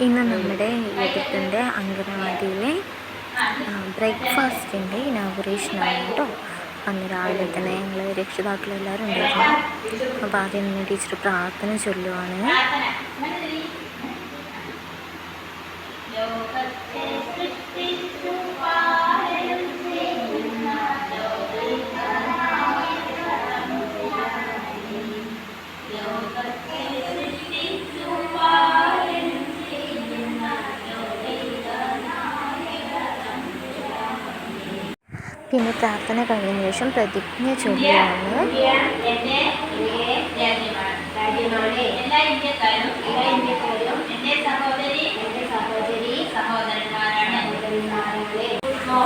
ഇന്ന് നമ്മുടെ യൂട്യൂബിൻ്റെ അംഗനവാടിയിലെ ബ്രേക്ക്ഫാസ്റ്റിൻ്റെ ഇനാഗുറേഷനാണ് കേട്ടോ. അന്ന് രാവിലെ തന്നെ ഞങ്ങൾ രക്ഷിതാക്കളെല്ലാവരും ഉണ്ടായിരുന്നു. അപ്പോൾ ആദ്യം തന്നെ ടീച്ചർ പ്രാർത്ഥന ചൊല്ലുവാണ്. പിന്നെ പ്രാർത്ഥന കഴിഞ്ഞ ശേഷം പ്രതിജ്ഞ ചൊല്ലുകയാണ്.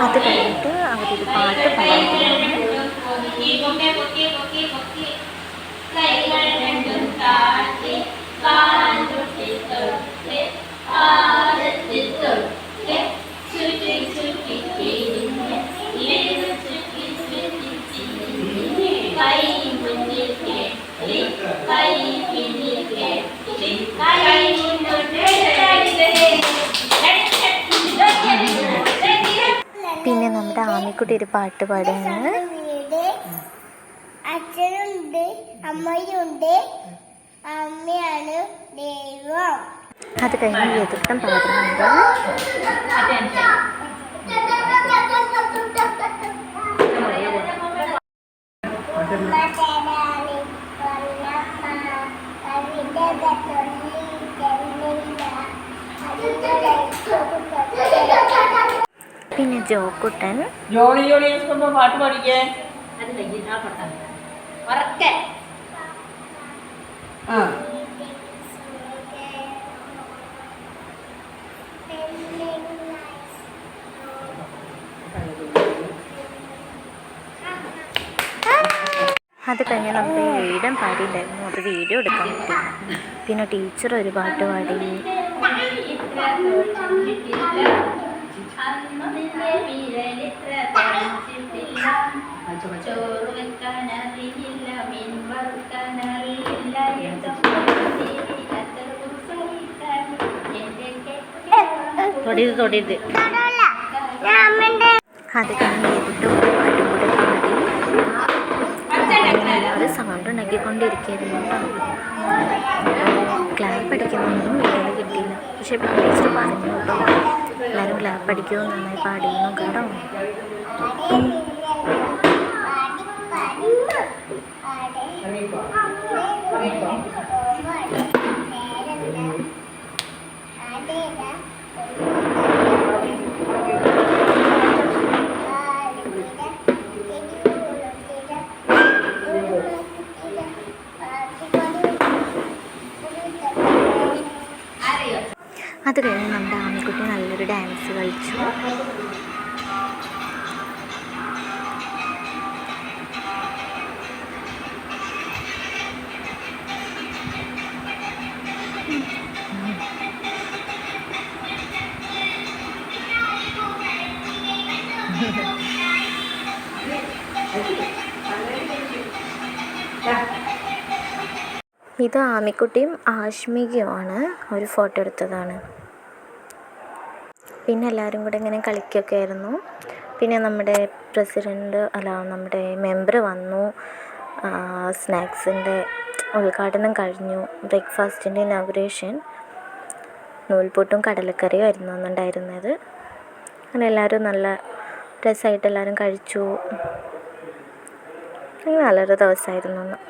അത് കഴിഞ്ഞിട്ട് അവരൊരു പാട്ട് പാടുകയാണ്. പിന്നെ നമ്മുടെ ആമിക്കുട്ടി ഒരു പാട്ട് പാടുകയാണ്. അച്ഛനുണ്ട്, അമ്മയുണ്ട്, അമ്മയാണ് ദൈവം. അത് കഴിഞ്ഞ് എതിർത്തം പാടുന്നുണ്ട്. പിന്നെ ജോക്കുട്ടൻ പാട്ട് പാടിക്കേ. അത് കഴിഞ്ഞ് നമ്മുടെ വീടും പാടിയിട്ടുണ്ടായിരുന്നു. അത് വീഡിയോ എടുക്കാൻ പറ്റില്ല. പിന്നെ ടീച്ചർ ഒരു പാട്ട് പാടി. അത് കഴിഞ്ഞ് എതിട്ട് ഒരു പാട്ടും കൂടെ പാടി. അത് സൗണ്ട് ഉണ്ടാക്കിക്കൊണ്ടിരിക്കുകയായിരുന്നു കേട്ടോ. ക്ലാപ്പ് അടിക്കുന്നൊന്നും വീഡിയോയിൽ കിട്ടിയില്ല. പക്ഷെ ടീച്ചർ പറഞ്ഞു കേട്ടോ, എല്ലാവരും ക്ലാപ്പ് അടിക്കുമോ, നന്നായി പാടിയിരുന്നു കേട്ടോ. അത് കഴിഞ്ഞ് നമ്മുടെ ആമിക്കുട്ടി നല്ലൊരു ഡാൻസ് കളിച്ചു. ഇത് ആമിക്കുട്ടിയും ആഷ്മികയുമാണ്. ഒരു ഫോട്ടോ എടുത്തതാണ്. പിന്നെ എല്ലാവരും കൂടെ ഇങ്ങനെ കളിക്കുകയൊക്കെ ആയിരുന്നു. പിന്നെ നമ്മുടെ നമ്മുടെ മെമ്പർ വന്നു. സ്നാക്സിൻ്റെ ഉദ്ഘാടനം കഴിഞ്ഞു. ബ്രേക്ക്ഫാസ്റ്റിൻ്റെ ഇനാഗുറേഷൻ നൂൽപുട്ടും കടലക്കറിയും ആയിരുന്നു അന്നുണ്ടായിരുന്നത്. അങ്ങനെ എല്ലാവരും നല്ല രസമായിട്ട് എല്ലാവരും കഴിച്ചു. നല്ലൊരു ദിവസമായിരുന്നു അന്ന്.